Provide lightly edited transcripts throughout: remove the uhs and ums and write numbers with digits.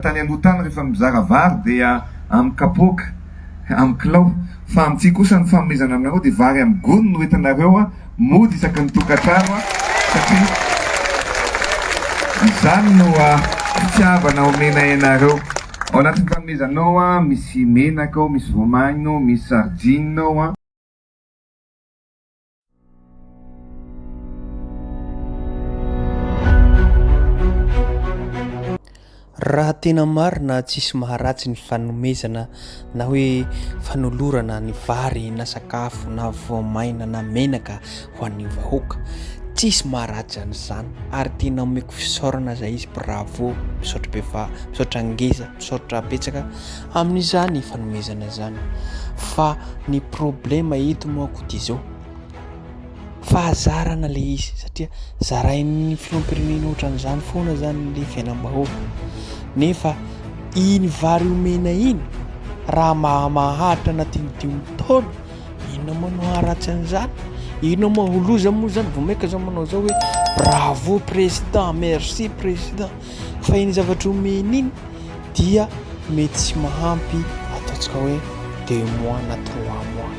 tany aloha rehefa mizara vary dia amin'ny kapoka, amin'ny kilao, fa amintsika kosa ny fanomezana aminareo dia vary amin'ny gony no entanareo mody isaky ny tokantrano satria izany no fitiavana omena ianareo. Ao anatin'ny fanomezanao misy menaka ao, misy voamaina ao, misy sardine ao raha tena marina tsisy maharatsy ny fanomezana na hoe fanolorana ny vary na sakafo na voamaina na menaka ho an'ny vahoaka, tsisy maharatsy an'izany ary tena omeko fisaorana zay izy. Bravo, misaotra bevà, misaotra ngeza, misaotra betsaka amin'izany fanomezana zany. Fa ny problema eto moako dia zao, fahazarana le izy satria zarain'ny filoham-pirenena ohatran'izany foana zany le fiainam-bahoaka, nefa iny vary omena iny raha maharitra anatin'ny 5 taona, inona moa no haratsy an'izany? Inona moa holoza moa zany vao maika zao manao zao hoe bravo président, merci président. Fa iny zavatra omena iny dia mety tsy mahampy ataontsika hoe 2 mois na 3 mois,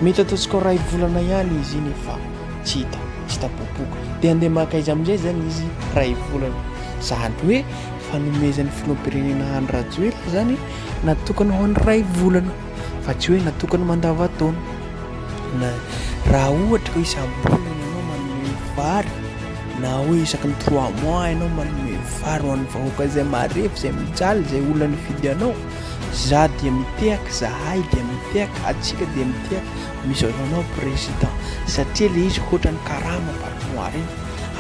mety ataontsika ray volana ihany izy iny fa tsy hita popoka, dia andeha maka izy amin'izay zany izy ray volana. Zany hoe fanomezan'ny filoham-pirenena any rajoelina zany natokana ho an'ny ray volana fa tsy hoe natokana mandava-taona. Raha ohatra hoe isam-bolana ianao manome vary na hoe isaky ny 3 mois ianao manome vary ho an'ny vahoaka izay marefo, izay mijaly, izay olona nifidy anao, za dia mitehaka, zahay dia mitehaka, atsika dia mitehaka misaotra anao président satria le izy ohatran'ny karama parmoir iny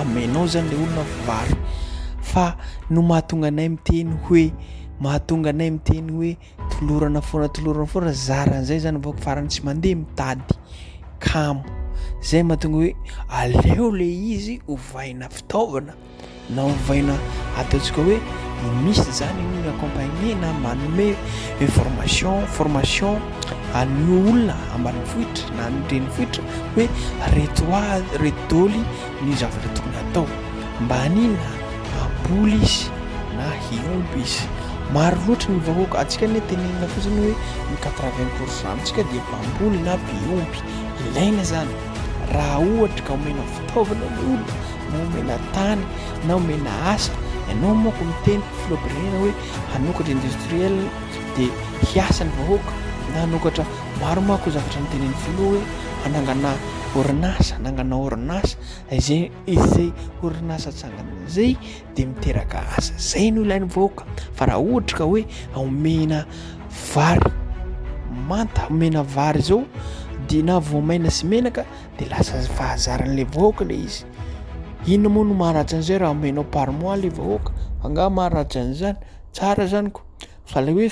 amenao zany le olona vary. Fa no mahatonga anay miteny hoe tolorana foana zaran'izay zany vahoaka farany tsy mandeha mitady kamo, zay mahatonga hoe aleo le izy ovaina fitaovana na ovaina ataontsika hoe misy zany ny accompagné na manome formation an'ny olona ambanivohitra na ny renivohitra hoe reto daoly ny zavatra tokony atao mba hanina amboly izy na hiompy izy. Maro loatra ny vahoaka, atsika ne tenenina fotsiny hoe ny 80% antsika dia mpamboly na mpiompy. Ilaina zany raha ohatra ka omena fitaovana ny olona na omena tany na omena asa, ianao moako miteny filoham-pirenena hoe hanokatra industriel dia hiasa ny vahoaka na hanokatra maro moako zavatra nitenen'ny filoha hoe hanangana orinasa izay orinasa tsangana zay dia miteraka asa, zay no ilain'ny vahoaka. Fa raha ohatra ka hoe omena vary manta, omena vary zao dia na voamaina sy menaka dia lasa fahazaran'le vahoaka le izy. Inona moa no maharatsy an'izay raha omenao par mois le vahoaka? Anga maharatsy an'izany, tsara zany ko, fa le hoe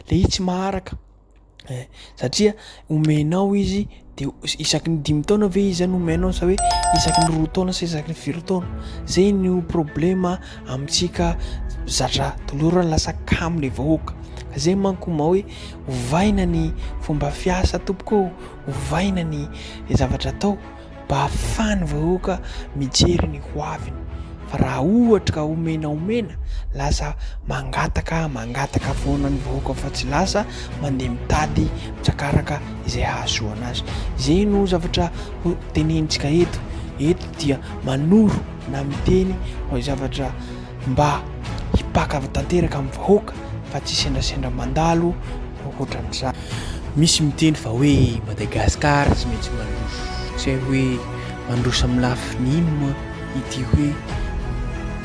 le izy tsy maharaka satria omenao izy dia isaky ny 5 taona ve izy zany omenao sa hoe isaky ny 2 taona sa isaky ny 4 taona? Zay no problema amintsika zatra tolorana lasa kamo le vahoaka. Zay manko ma hoe ovaina ny fomba fiasa tompoko, ovaina ny zavatra atao mba ahafahany vahoaka mijery ny hoaviny. Fa raha ohatra ka omena lasa mangataka foana ny vahoaka fa tsy lasa mandeha mitady mitsakaraka izay hahazoana azy. Zay no zavatra tenenitsika eto dia manoro na miteny ho zavatra mba hipaka tanteraka amin'ny vahoaka fa tsy sendasendra mandalo ohatran'izany. Misy miteny fa hoe Madagascar tsy maintsy mandroso, tsy hoe mandroso amin'ny lafiny moa ity hoe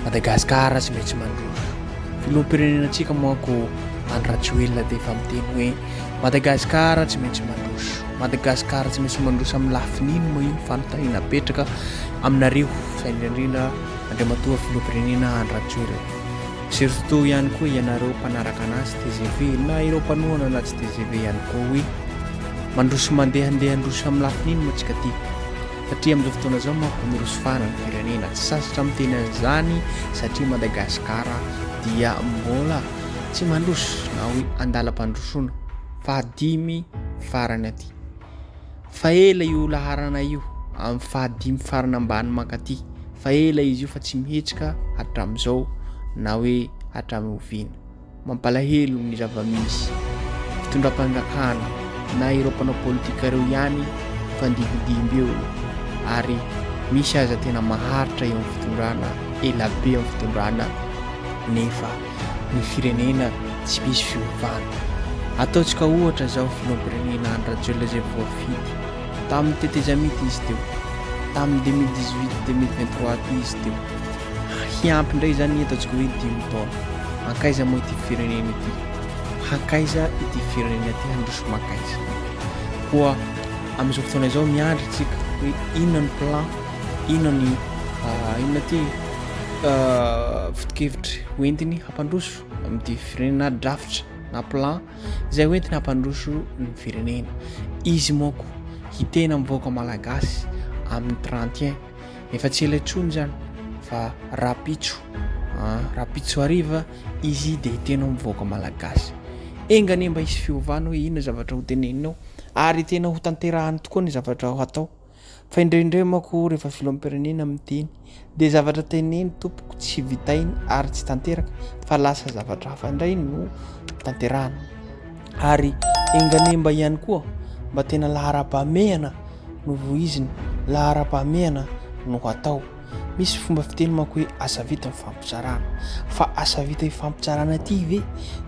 Madagascar tsy maintsy mandroso. Filoham-pirenenantsika moako any rajoelina dia efa miteny hoe Madagascar tsy maintsy mandroso, Madagascar tsy maintsy mandroso amin'ny lafiny moa iny fanontaniana petraka aminareo saindrindrindra andriamatoa filoham-pirenena any rajoelina. Surtout ihany koa ianareo mpanaraka anazy TGV na ireo mpanohana anazy TGV ihany koa hoe mandroso mandeha androso amin'ny lafiny iny moa tsika ty, satria amin'izao fotoana zao manko miroso fana ny firenena. Tsy sasatra miteny an'izany satria Madagascar dia mbola tsy mandroso na hoe andalam-pandrosoana fa 5 farany aty. Fa ela io laharana io amin'ny 5 farany ambany mankaty, fa ela izy io fa tsy mihetsika hatramin'izao na hoe hatramin'ny oviana. mampalahelo ny zava-misy fitondram-panjakana na ireo mpanao politika reo ihany fandimbidimby eo ary misy aza tena maharitra eo amin'ny fitondrana elabe amin'ny fitondrana nefa ny firenena tsy misy fiovana. Ataontsika ohatra zao filoham-pirenena Andrajela zay voafidy tamin'ny tetezamity izy teo, tamin'ny 2018-2023 izy teo. Hiampy indray zany ataontsika hoe 5 taona. Hankaiza moa ity firenena ity? Hankaiza ity firenena ity handroso makaiza? Koa amin'izao fotoana izao miandry tsika hoe inona ny plan, inona ny inona ty foto-kevitry hoentiny hampandroso amin'ity firenena drafitra na plan izay hoentiny hampandroso ny firenena. Izy moko hitena mivoaka malagasy amin'ny 31 efa tsy ela intsony zany fa rapitso ariva izy dia hitena mivoaka malagasy. Engany mba hisy fiovana hoe inona zavatra ho teneninao ary tena ho tanterahany tokoa ny zavatra ho atao. Fa indrindray mako rehefa filoham-pirenena miteny dia zavatra teneny tompoko tsy vitainy ary tsy tanteraka fa lasa zavatra hafa indray no tanterahana. Ary engany mba ihany koa mba tena lahara-pahamehana no voiziny, lahara-pahamehana no atao. Misy fomba fiteny mako hoe asa vita mifampitsarana, fa asa vita mifampitsarana ity ve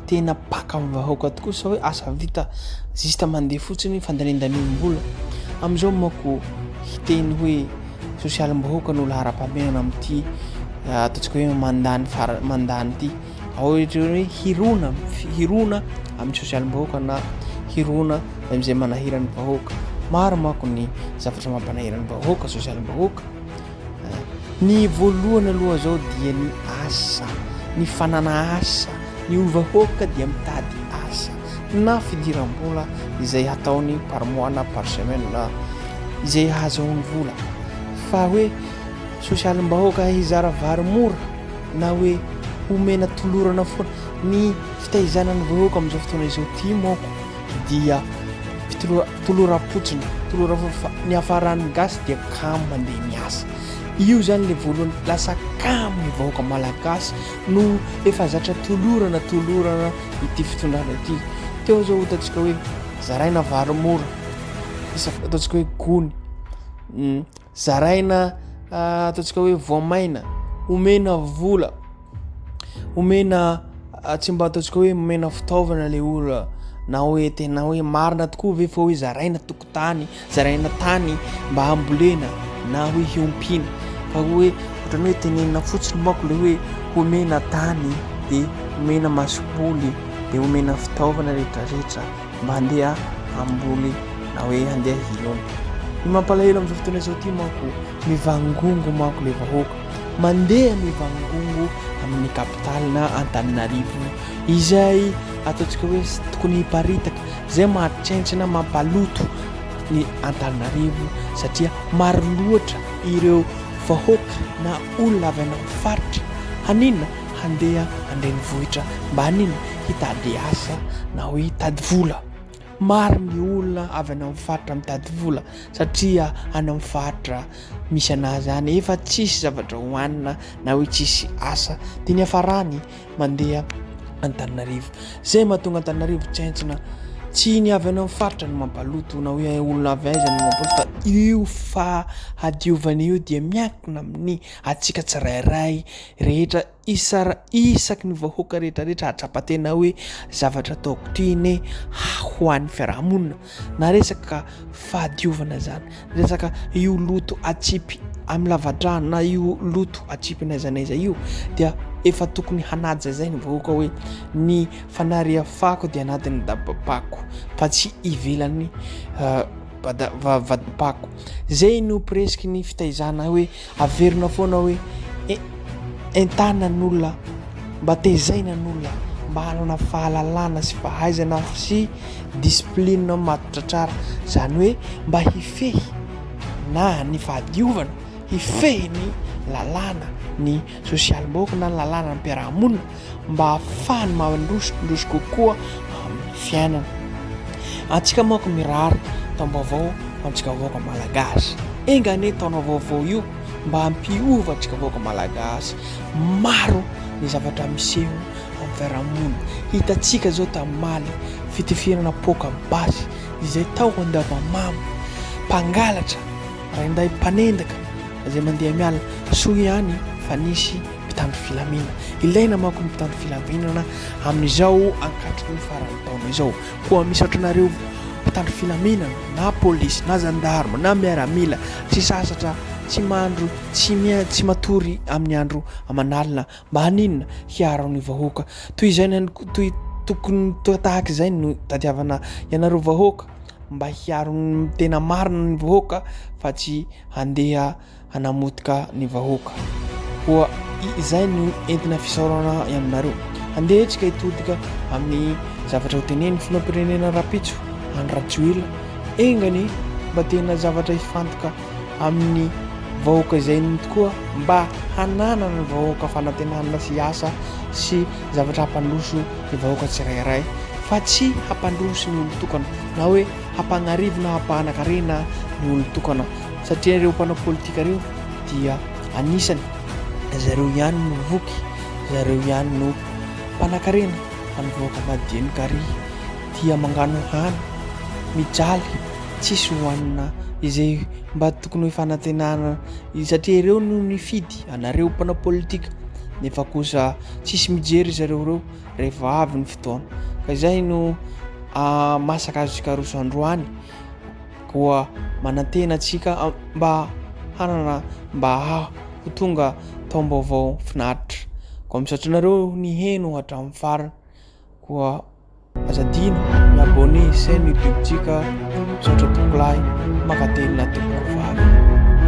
tena paka amin'ny vahoaka tokoa sa hoe asa vita zista mandeha fotsiny fandanindaniam-bola? Amin'izao mako hiteny hoe sosialim-bahoaka no lahara-pahamehana amin'ity ataontsika hoe mandany ity. Ohatra hoe hirona amin'ny sosialim-bahoaka na hirona amin'izay manahirany vahoaka. Maro mako ny zavatra mampanahirany vahoaka sosialim-bahoaka. Ny voalohany aloha zao dia ny asa, ny fanana asa, ny vahoaka dia mitady asa na fidiram-bola izay ataony par mois na par semaine na izay ahazoany vola. Fa hoe sosialim-bahoaka hizara vary mora na hoe omena tolorana foana. Ny fitaizanany vahoaka amin'izao fotoana izao ty moko dia toloram-potsiny, ny hafaran'ny gasy dia kamo mandeha miasa. Io zany le voalohany, lasa kamo ny vahoaka malagasy no efa zatra tolorana ity fitondrana ity. Teo zao ataontsika hoe zaraina vary mora, ataontsika hoe gony, zaraina ataontsika hoe voamaina, omena vola, omena tsy mba ataontsika hoe omena fitaovana le olona na hoe tena hoe marina tokoa ve fa hoe zaraina tokotany, zaraina tany mba hambolena na hoe hiompiana. Fa hoe ohatrany hoe tenenina fotsiny mako le hoe omena tany dia omena masoboly dia omena fitaovana rehetrarehetra mba handeha hamboly na hoe handeha hilompy. Ny mampalahelo amin'izao fotoana izao ty mako mivangongo mako le vahoaka, mandeha mivangongo amin'ny kapitaly na Antananarivo izay ataontsika hoe tokony hiparitaka, izay mahatrentsina mampaloto ny Antananarivo satria maro loatra ireo vahoaka na olona avy any faritra haninona handeha andrenivohitra mba hanina hitady asa na hoe hitady vola. Maro ny olona avy any amin'ny faritra mitady vola satria any amin'ny faritra misy anazy any efa tsisy zavatra hohanina na hoe tsisy asa dia ny hafarany mandeha Antananarivo. Zay mahatonga Antananarivo tsentsina tsy ny avy any amin'ny faritra no mampaloto na hoe olona avy aiza no mampaloto, fa io fahadiovana io dia miankina amin'ny atsika tsirairay rehetra isaky ny vahoaka rehetrarehetra atrapatena hoe zavatra ataoko tiny ho an'ny fiarahamonina na resaka fahadiovana zany, resaka io loto atsipy amin'ny lavadrano na io loto atsipy n'aizanaiza io dia efa tokony hanaja zay ny vahoaka hoe ny fanaria fako dia anatin'ny dabapako fa tsy ivelany vadipako. Zay no presque ny fitaizana hoe averina foana hoe entanan'olona mba tezainan'olona mba hanana fahalalana sy fahaizana sy discipline matotra tsara, zany hoe mba hifehy na ny fahadiovana, hifehy ny lalàna ny sosialim-bahoaka na lalàna ny mpiarahamonina mba hahafahany mandroso kokoa amin'ny fiainana. Antsika manko mirary taom-baovao antsika vahoaka malagasy, engane taona vaovao io mba hampiova antsika vahoaka malagasy. Maro ny zavatra miseho amin'ny fiarahamonina. Hitantsika zao tamaly fitifirana poka basy izay tao andavamamy mpangalatra raha inday mpanendaka izay mandeha miala soa ihany fa nisy mpitandro filaminana. Ilaina manko ny mpitandro filaminana amin'izao ankatry ny farany taona izao. Koa misy ohatranareo mpitandro filaminana na polisy na zandarma na miaramila tsy sasatra tsy mandro tsy matory amin'ny andro aman'alina mba haninona hiaro ny vahoaka. Toy izay toy tokony tahaka izay no tadiavana ianareo vahoaka mba hiaro ny tena marina ny vahoaka fa tsy handeha hanamotika ny vahoaka. Koa izay no entina fisaorana aminareo. Andeha tsika hitodika amin'ny zavatra ho tenen'ny filoham-pirenena Rapitso Andry Rajoelina engany mba tena zavatra hifantoka amin'ny vahoaka izay tokoa mba hananana ny vahoaka fanantenana sy asa sy zavatra hampandroso ny vahoaka tsirairay fa tsy hampandroso ny olon-tokana na hoe hampanarivo na hampahanan-karena ny olon-tokana. Satria ireo mpanao politika ireo dia anisany zareo ihany no voky, zareo ihany no mpanan-karena fa ny vahoaka madinika ary dia mangano hany mijaly tsisy hohanina izay mba tokony hoe fanantenana satria ireo no nifidy anareo mpanao politika nefa kosa tsisy mijery zareo reo rehefa avy ny fotoana. Ka izay no masaka azontsika roso androany koa manantena antsika mba hanana mba ho tonga taom-baovao finaritra. Koa misaotranareo ny heno hatramin'ny farany koa azadino ny abone chaîne YouTube-tsika misaotra tokolay makatelina tokolovavy.